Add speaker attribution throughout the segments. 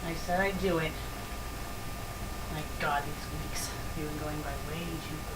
Speaker 1: I said I'd do it. My God, these weeks. They've been going by way too quickly.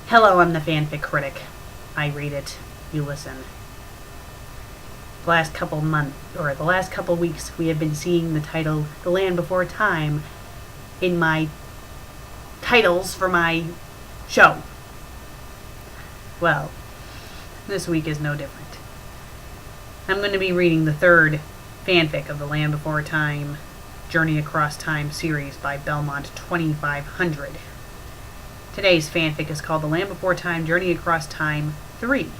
Speaker 1: Hello, I'm the FanFic Critic. I read it, you listen. The last couple weeks, we have been seeing the title "The Land Before Time" in my titles for my show. Well, this week is no different. I'm going to be reading the third fanfic of the Land Before Time Journey Across Time series by Belmont 2500. Today's fanfic is called The Land Before Time Journey Across Time 3.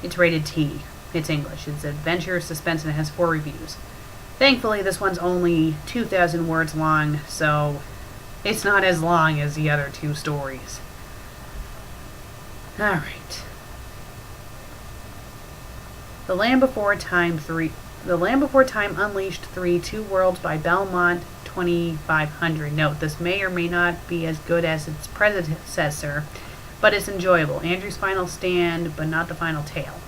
Speaker 1: It's rated T. It's English. It's adventure, suspense, and it has 4 reviews. Thankfully, this one's only 2,000 words long, so it's not as long as the other 2 stories. Alright. The Land Before Time Unleashed 3 Two Worlds by Belmont 2500. Note, this may or may not be as good as its predecessor, but it's enjoyable. Andrew's final stand, but not the final tale.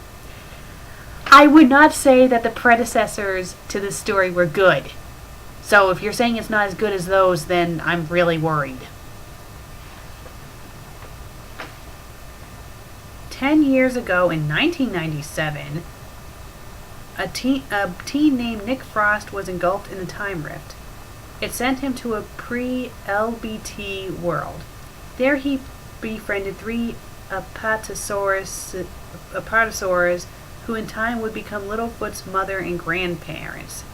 Speaker 1: I would not say that the predecessors to this story were good. So if you're saying it's not as good as those, then I'm really worried. 10 years ago in 1997, a teen named Nick Frost was engulfed in a time rift. It sent him to a pre-LBT world. There he befriended 3 apatosaurs who in time would become Littlefoot's mother and grandparents.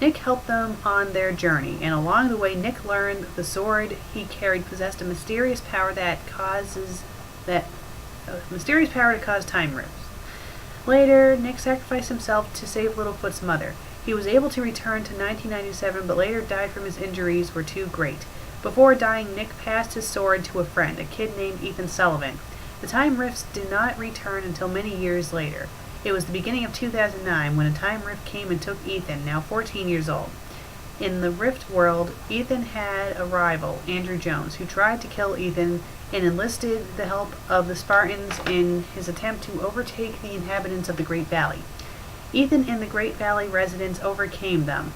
Speaker 1: Nick helped them on their journey, and along the way Nick learned the sword he carried possessed a mysterious power to cause time rifts. Later, Nick sacrificed himself to save Littlefoot's mother. He was able to return to 1997, but later died from his injuries were too great. Before dying, Nick passed his sword to a friend, a kid named Ethan Sullivan. The time rifts did not return until many years later. It was the beginning of 2009 when a time rift came and took Ethan, now 14 years old. In the rift world, Ethan had a rival, Andrew Jones, who tried to kill Ethan and enlisted the help of the Spartans in his attempt to overtake the inhabitants of the Great Valley. Ethan and the Great Valley residents overcame them.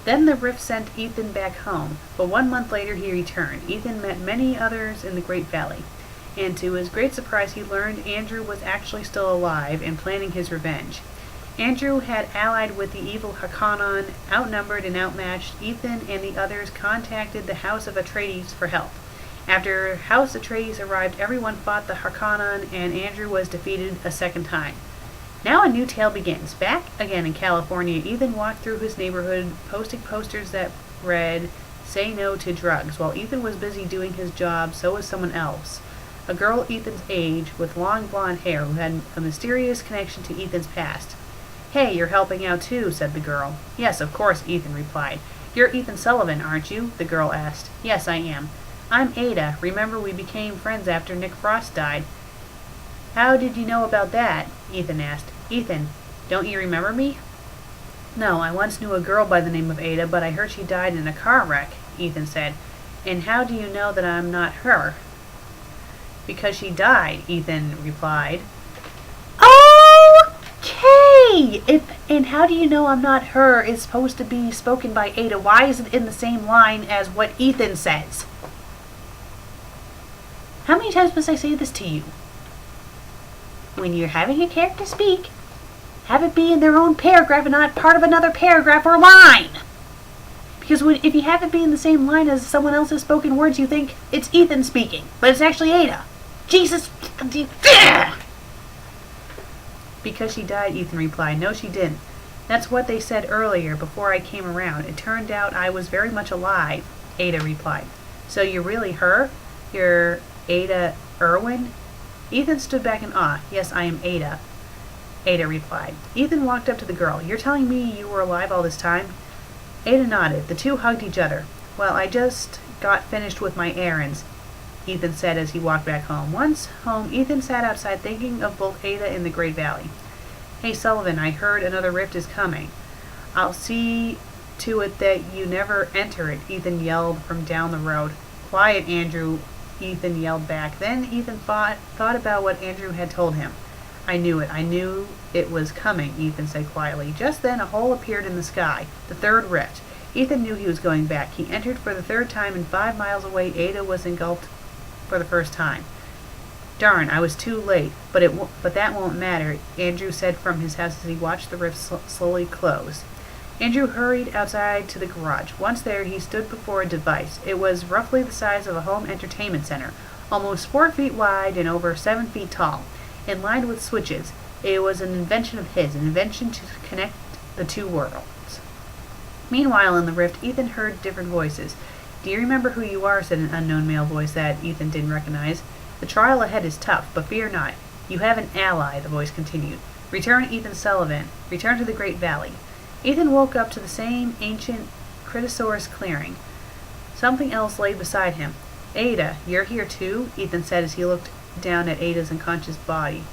Speaker 1: Then the rift sent Ethan back home, but 1 month later he returned. Ethan met many others in the Great Valley, and to his great surprise he learned Andrew was actually still alive and planning his revenge. Andrew had allied with the evil Harkonnen. Outnumbered and outmatched, Ethan and the others contacted the House of Atreides for help. After House Atreides arrived, everyone fought the Harkonnen, and Andrew was defeated a second time. Now a new tale begins. Back again in California, Ethan walked through his neighborhood, posting posters that read, "Say no to drugs." While Ethan was busy doing his job, so was someone else. A girl Ethan's age, with long blonde hair, who had a mysterious connection to Ethan's past. "Hey, you're helping out too," said the girl. "Yes, of course," Ethan replied. "You're Ethan Sullivan, aren't you?" the girl asked. "Yes, I am." "I'm Ada. Remember we became friends after Nick Frost died." "How did you know about that?" Ethan asked. "Ethan, don't you remember me?" "No, I once knew a girl by the name of Ada, but I heard she died in a car wreck," Ethan said. "And how do you know that I'm not her?" "Because she died," Ethan replied. Okay! And how do you know I'm not her is supposed to be spoken by Ada. Why is it in the same line as what Ethan says? How many times must I say this to you? When you're having a character speak, have it be in their own paragraph and not part of another paragraph or line. Because if you have it be in the same line as someone else's spoken words, you think it's Ethan speaking, but it's actually Ada. Jesus! "Because she died," Ethan replied. "No, she didn't. That's what they said earlier, before I came around. It turned out I was very much alive," Ada replied. "So you're really her? You're Ada Irwin?" Ethan stood back in awe. "Yes, I am Ada." Ada replied. Ethan walked up to the girl. You're telling me you were alive all this time? Ada nodded. The two hugged each other. Well, I just got finished with my errands, Ethan said as he walked back home. Once home, Ethan sat outside thinking of both Ada and the Great Valley. Hey, Sullivan, I heard another rift is coming. I'll see to it that you never enter it, Ethan yelled from down the road. Quiet, Andrew, Ethan yelled back. Then Ethan thought about what Andrew had told him. I knew it. I knew it was coming, Ethan said quietly. Just then a hole appeared in the sky, the third rift. Ethan knew he was going back. He entered for the third time, and 5 miles away Ada was engulfed for the first time. Darn, I was too late, but that won't matter, Andrew said from his house as he watched the rift slowly close. Andrew hurried outside to the garage. Once there, he stood before a device. It was roughly the size of a home entertainment center, almost 4 feet wide and over 7 feet tall, and lined with switches. It was an invention of his, an invention to connect the two worlds. Meanwhile, in the rift, Ethan heard different voices. Do you remember who you are? Said an unknown male voice that Ethan didn't recognize. The trial ahead is tough, but fear not. You have an ally, the voice continued. Return, Ethan Sullivan. Return to the Great Valley. Ethan woke up to the same ancient Critosaurus clearing. Something else lay beside him. Ada, you're here too? Ethan said as he looked down at Ada's unconscious body.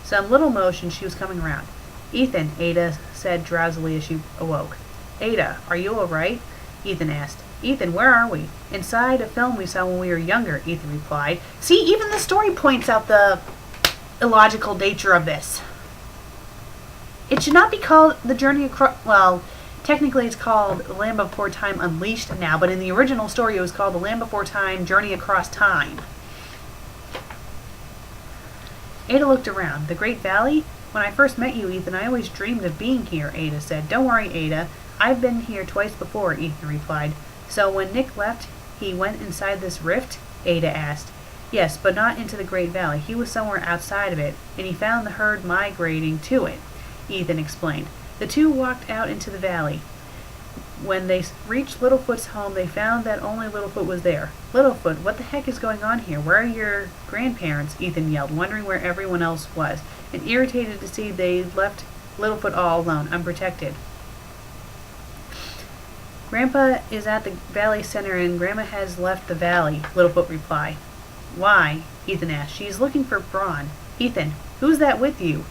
Speaker 1: Some little motion, she was coming around. Ethan, Ada said drowsily as she awoke. Ada, are you all right? Ethan asked. Ethan, where are we? Inside a film we saw when we were younger, Ethan replied. See, even the story points out the illogical nature of this. It should not be called The Journey Across... Well, technically it's called The Land Before Time Unleashed now, but in the original story it was called The Land Before Time Journey Across Time. Ada looked around. The Great Valley? When I first met you, Ethan, I always dreamed of being here, Ada said. Don't worry, Ada. I've been here twice before, Ethan replied. So when Nick left, he went inside this rift? Ada asked. Yes, but not into the Great Valley. He was somewhere outside of it, and he found the herd migrating to it, Ethan explained. The two walked out into the valley. When they reached Littlefoot's home, they found that only Littlefoot was there. Littlefoot, what the heck is going on here? Where are your grandparents? Ethan yelled, wondering where everyone else was, and irritated to see they'd left Littlefoot all alone, unprotected. Grandpa is at the valley center and Grandma has left the valley, Littlefoot replied. Why? Ethan asked. She's looking for Braun. Ethan, who's that with you?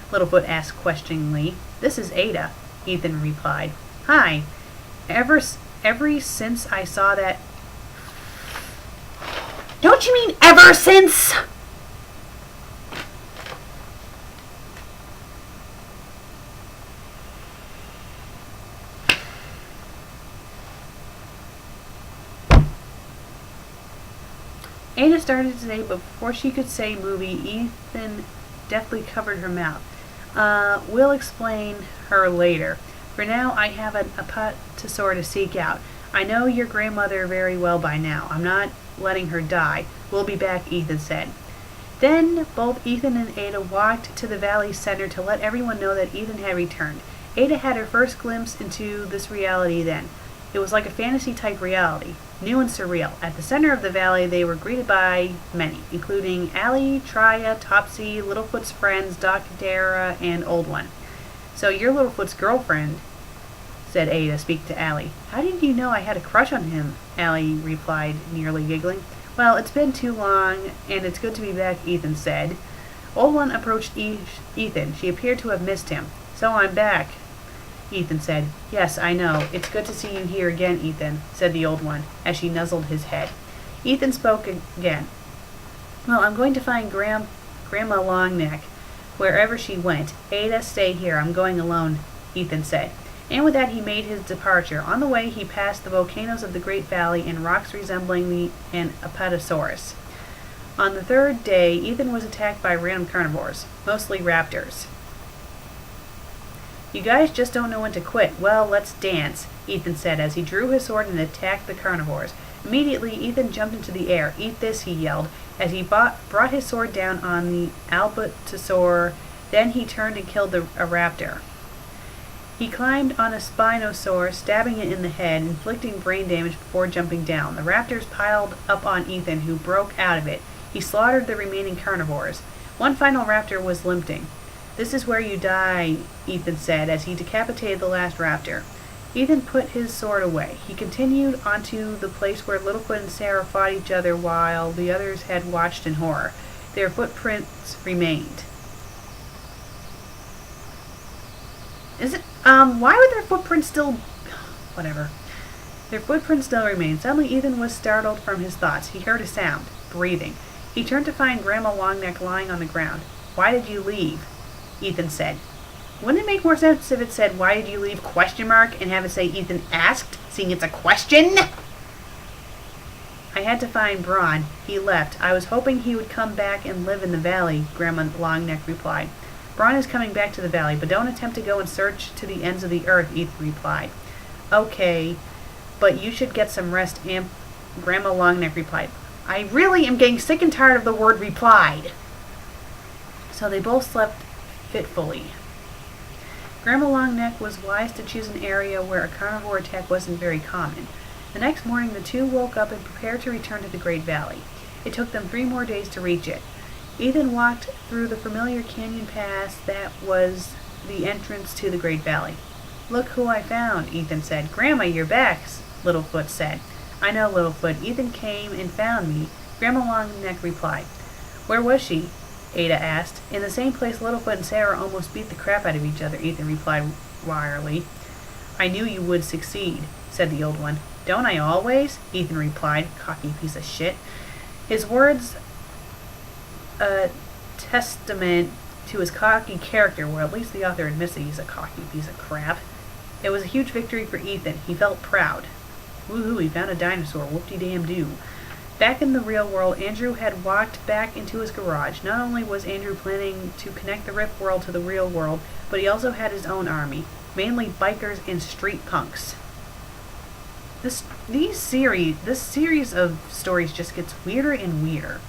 Speaker 1: Littlefoot asked questioningly. This is Ada, Ethan replied. Hi. Ever since I saw that... Don't you mean ever since? Ada started to say, but before she could say movie, Ethan deftly covered her mouth. We'll explain her later. For now, I have a apatosaur to seek out. I know your grandmother very well by now. I'm not letting her die. We'll be back, Ethan said. Then both Ethan and Ada walked to the valley center to let everyone know that Ethan had returned. Ada had her first glimpse into this reality then. It was like a fantasy-type reality, new and surreal. At the center of the valley, they were greeted by many, including Allie, Trya, Topsy, Littlefoot's friends, Doc, Dara, and Old One. So you're Littlefoot's girlfriend, said Ada, speaking to Allie. How did you know I had a crush on him? Allie replied, nearly giggling. Well, it's been too long, and it's good to be back, Ethan said. Old One approached Ethan. She appeared to have missed him. So I'm back, Ethan said. Yes, I know. It's good to see you here again, Ethan, said the Old One, as she nuzzled his head. Ethan spoke again. Well, I'm going to find Grandma Longneck, wherever she went. Ada, stay here. I'm going alone, Ethan said. And with that he made his departure. On the way he passed the volcanoes of the Great Valley and rocks resembling an apatosaurus. On the third day, Ethan was attacked by random carnivores, mostly raptors. You guys just don't know when to quit. Well, let's dance, Ethan said as he drew his sword and attacked the carnivores. Immediately, Ethan jumped into the air. Eat this, he yelled, as he brought his sword down on the albertosaur. Then he turned and killed a raptor. He climbed on a spinosaur, stabbing it in the head, inflicting brain damage before jumping down. The raptors piled up on Ethan, who broke out of it. He slaughtered the remaining carnivores. One final raptor was limping. This is where you die, Ethan said as he decapitated the last raptor. Ethan put his sword away. He continued onto the place where Littlefoot and Sarah fought each other while the others had watched in horror. Their footprints remained. Why would their footprints still... Whatever. Their footprints still remained. Suddenly Ethan was startled from his thoughts. He heard a sound. Breathing. He turned to find Grandma Longneck lying on the ground. Why did you leave? Ethan said. Wouldn't it make more sense if it said, why did you leave, ? And have it say Ethan asked, seeing it's a question? I had to find Braun. He left. I was hoping he would come back and live in the valley, Grandma Longneck replied. Braun is coming back to the valley, but don't attempt to go and search to the ends of the earth, Ethan replied. Okay, but you should get some rest, Grandma Longneck replied. I really am getting sick and tired of the word replied. So they both slept fitfully. Grandma Longneck was wise to choose an area where a carnivore attack wasn't very common. The next morning the two woke up and prepared to return to the Great Valley. It took them 3 more days to reach it. Ethan walked through the familiar canyon pass that was the entrance to the Great Valley. Look who I found, Ethan said. Grandma, you're back, Littlefoot said. I know, Littlefoot. Ethan came and found me, Grandma Longneck replied. Where was she? Ada asked. In the same place Littlefoot and Sarah almost beat the crap out of each other, Ethan replied wryly. I knew you would succeed, said the old one. Don't I always? Ethan replied, cocky piece of shit. His words a testament to his cocky character, where at least the author admits that he's a cocky piece of crap. It was a huge victory for Ethan. He felt proud. Woohoo, he found a dinosaur. Whoop-de-damn-do. Back in the real world, Andrew had walked back into his garage. Not only was Andrew planning to connect the Rip world to the real world, but he also had his own army, mainly bikers and street punks. This series of stories just gets weirder and weirder.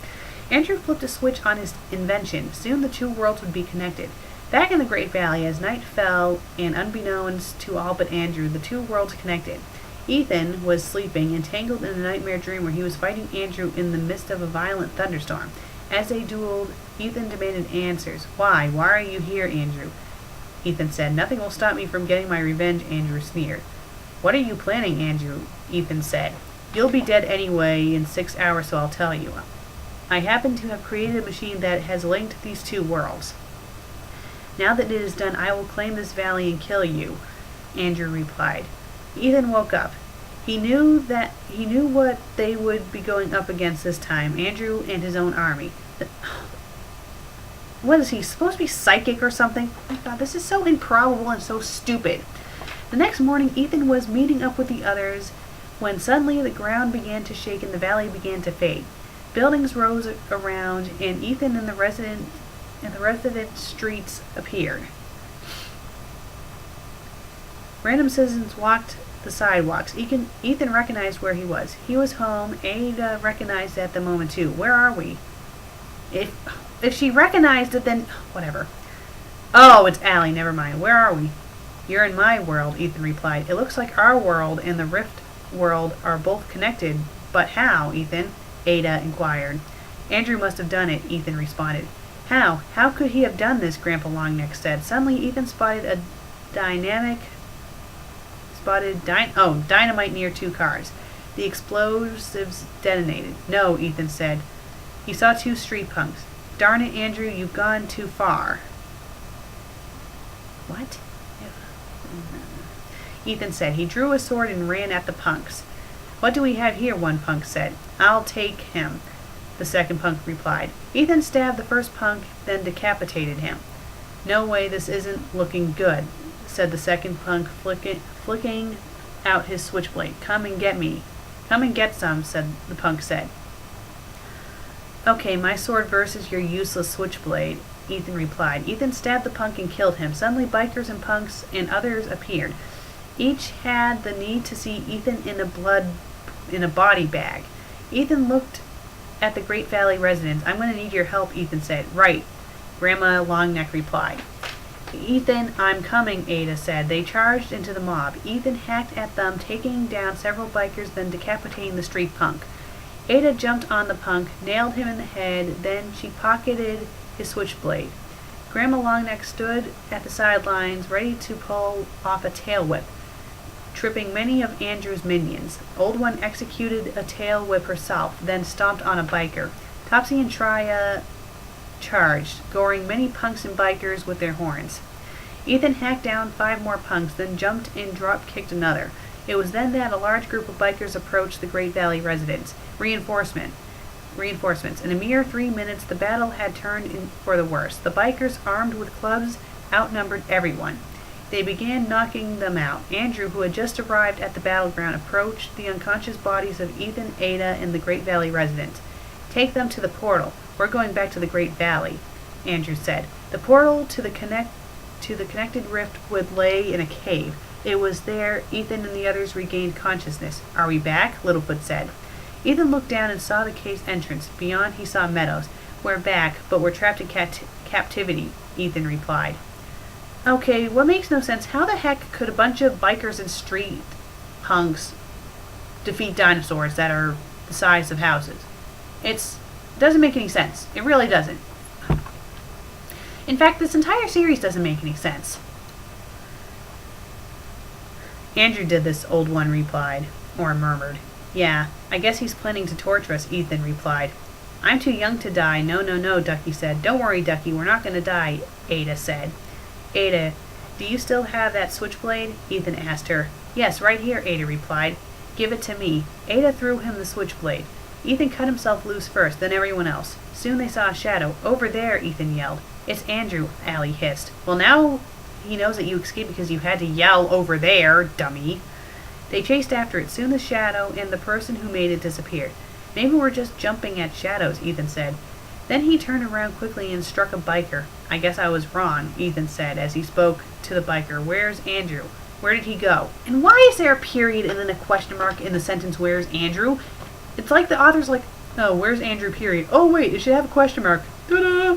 Speaker 1: Andrew flipped a switch on his invention. Soon the 2 worlds would be connected. Back in the Great Valley, as night fell, and unbeknownst to all but Andrew, the 2 worlds connected. Ethan was sleeping, entangled in a nightmare dream where he was fighting Andrew in the midst of a violent thunderstorm. As they dueled, Ethan demanded answers. Why? Why are you here, Andrew? Ethan said. Nothing will stop me from getting my revenge, Andrew sneered. What are you planning, Andrew? Ethan said. You'll be dead anyway in 6 hours, so I'll tell you. I happen to have created a machine that has linked these 2 worlds. Now that it is done, I will claim this valley and kill you, Andrew replied. Ethan woke up. He knew what they would be going up against this time, Andrew and his own army. What is he, supposed to be psychic or something? Oh my god, this is so improbable and so stupid. The next morning, Ethan was meeting up with the others when suddenly the ground began to shake and the valley began to fade. Buildings rose around, and Ethan and the resident streets appeared. Random citizens walked the sidewalks. Ethan recognized where he was. He was home. Ada recognized at the moment too. Where are we? If she recognized it, then whatever. Oh, it's Allie. Never mind. Where are we? You're in my world, Ethan replied. It looks like our world and the Rift world are both connected. But how, Ethan? Ada inquired. Andrew must have done it, Ethan responded. How? How could he have done this? Grandpa Longneck said. Suddenly, Ethan spotted dynamite near 2 cars. The explosives detonated. No, Ethan said. He saw 2 street punks. Darn it, Andrew, you've gone too far. What? Ethan said. He drew a sword and ran at the punks. What do we have here? One punk said. I'll take him, the second punk replied. Ethan stabbed the first punk, then decapitated him. No way, this isn't looking good, said the second punk, flicking out his switchblade. Come and get me. Come and get some, the punk said. Okay, my sword versus your useless switchblade, Ethan replied. Ethan stabbed the punk and killed him. Suddenly bikers and punks and others appeared. Each had the need to see Ethan in a body bag. Ethan looked at the Great Valley residents. I'm going to need your help, Ethan said. Right, Grandma Longneck replied. Ethan, I'm coming, Ada said. They charged into the mob. Ethan hacked at them, taking down several bikers, then decapitating the street punk. Ada jumped on the punk, nailed him in the head, then she pocketed his switchblade. Grandma Longneck stood at the sidelines, ready to pull off a tail whip, tripping many of Andrew's minions. Old One executed a tail whip herself, then stomped on a biker. Topsy and Tria charged, goring many punks and bikers with their horns. Ethan hacked down 5 more punks, then jumped and drop-kicked another. It was then that a large group of bikers approached the Great Valley residents. Reinforcements. In a mere 3 minutes, the battle had turned for the worse. The bikers, armed with clubs, outnumbered everyone. They began knocking them out. Andrew, who had just arrived at the battleground, approached the unconscious bodies of Ethan, Ada, and the Great Valley residents. "Take them to the portal. We're going back to the Great Valley," Andrew said. The portal to the connected rift would lay in a cave. It was there Ethan and the others regained consciousness. "Are we back?" Littlefoot said. Ethan looked down and saw the cave's entrance. Beyond, he saw meadows. "We're back, but we're trapped in captivity," Ethan replied. Okay, what makes no sense? How the heck could a bunch of bikers and street punks defeat dinosaurs that are the size of houses? It doesn't make any sense. It really doesn't. In fact, this entire series doesn't make any sense. "Andrew did this," Old One replied, or murmured. "Yeah, I guess he's planning to torture us," Ethan replied. "I'm too young to die." No, Ducky said. "Don't worry, Ducky, we're not going to die," Ada said. "Ada, do you still have that switchblade?" Ethan asked her. "Yes, right here," Ada replied. "Give it to me." Ada threw him the switchblade. Ethan cut himself loose first, then everyone else. Soon they saw a shadow. "Over there," Ethan yelled. "It's Andrew," Allie hissed. "Well, now he knows that you escaped because you had to yell over there, dummy." They chased after it. Soon the shadow and the person who made it disappeared. "Maybe we're just jumping at shadows," Ethan said. Then he turned around quickly and struck a biker. "I guess I was wrong," Ethan said as he spoke to the biker. "Where's Andrew? Where did he go?" And why is there a period and then a question mark in the sentence, "Where's Andrew?" It's like the author's like, "Oh, where's Andrew, period. Oh, wait, it should have a question mark. Ta-da!"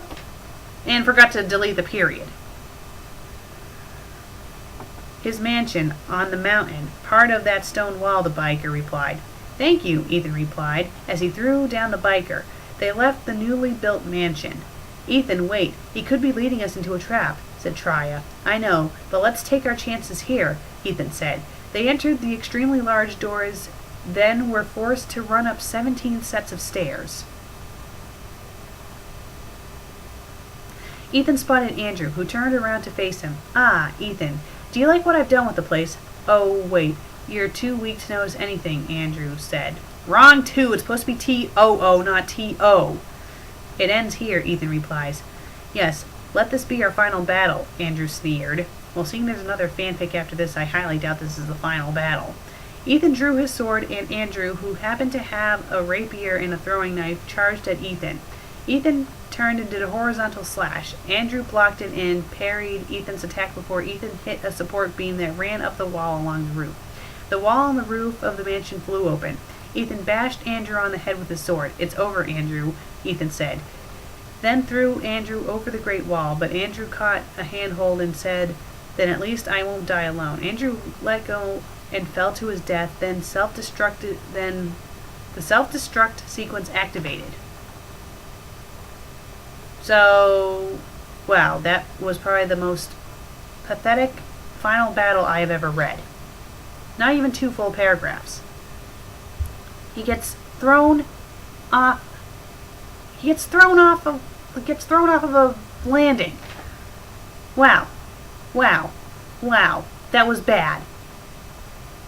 Speaker 1: And forgot to delete the period. "His mansion, on the mountain. Part of that stone wall," the biker replied. "Thank you," Ethan replied, as he threw down the biker. They left the newly built mansion. "Ethan, wait. He could be leading us into a trap," said Tria. "I know, but let's take our chances here," Ethan said. They entered the extremely large doors, then were forced to run up 17 sets of stairs. Ethan spotted Andrew, who turned around to face him. "Ah, Ethan, do you like what I've done with the place?" "Oh, wait. You're too weak to notice anything," Andrew said. "Wrong, too. It's supposed to be T-O-O, not T-O. "It ends here," Ethan replies. "Yes, let this be our final battle," Andrew sneered. "Well, seeing there's another fanfic after this, I highly doubt this is the final battle." Ethan drew his sword, and Andrew, who happened to have a rapier and a throwing knife, charged at Ethan. Ethan turned and did a horizontal slash. Andrew blocked it and parried Ethan's attack before Ethan hit a support beam that ran up the wall along the roof. The wall on the roof of the mansion flew open. Ethan bashed Andrew on the head with his sword. "It's over, Andrew," Ethan said. Then threw Andrew over the great wall, but Andrew caught a handhold and said, "Then at least I won't die alone." Andrew let go and fell to his death, then the self-destruct sequence activated. So, wow, that was probably the most pathetic final battle I have ever read. Not even 2 full paragraphs. He gets thrown off of a landing. Wow. That was bad.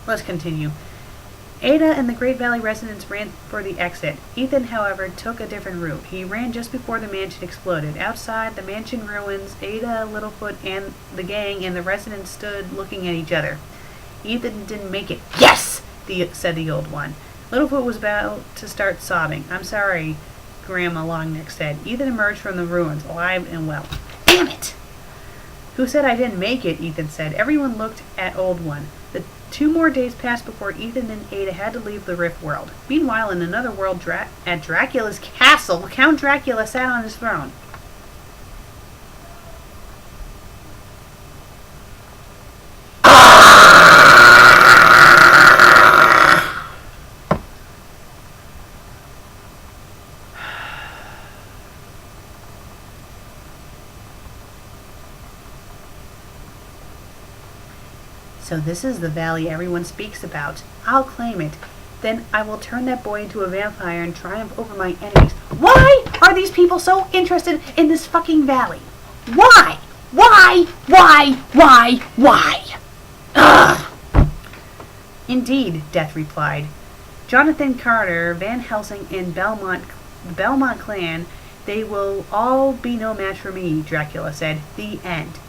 Speaker 1: Let's continue. Ada and the Great Valley residents ran for the exit. Ethan, however, took a different route. He ran just before the mansion exploded. Outside the mansion ruins, Ada, Littlefoot, and the gang and the residents stood looking at each other. "Ethan didn't make it." "Yes!" said the old one. Littlefoot was about to start sobbing. "I'm sorry," Grandma Longneck said. Ethan emerged from the ruins, alive and well. "Damn it!" "Who said I didn't make it?" Ethan said. Everyone looked at Old One. The 2 more days passed before Ethan and Ada had to leave the Rift World. Meanwhile, in another world, at Dracula's castle, Count Dracula sat on his throne. So this is the valley everyone speaks about. I'll claim it. Then I will turn that boy into a vampire and triumph over my enemies. Why are these people so interested in this fucking valley? Why? Why? Ugh! Indeed, Death replied. Jonathan Carter, Van Helsing, and the Belmont clan, they will all be no match for me, Dracula said. The end.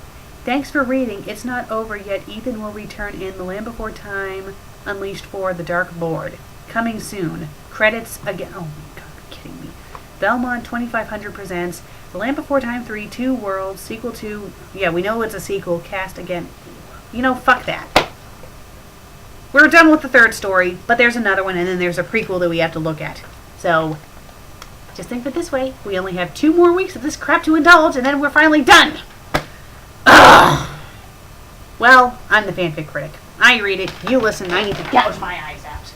Speaker 1: Thanks for reading. It's not over yet. Ethan will return in The Land Before Time, Unleashed for the Dark Lord. Coming soon. Credits again. Oh my god, you're kidding me. Belmont 2500 presents The Land Before Time 3, Two Worlds, sequel to... Yeah, we know it's a sequel. Cast again. You know, fuck that. We're done with the third story, but there's another one, and then there's a prequel that we have to look at. So, just think of it this way. We only have 2 more weeks of this crap to indulge, and then we're finally done. Ugh. Well, I'm the FanFic Critic. I read it, you listen, I need to gouge my eyes out.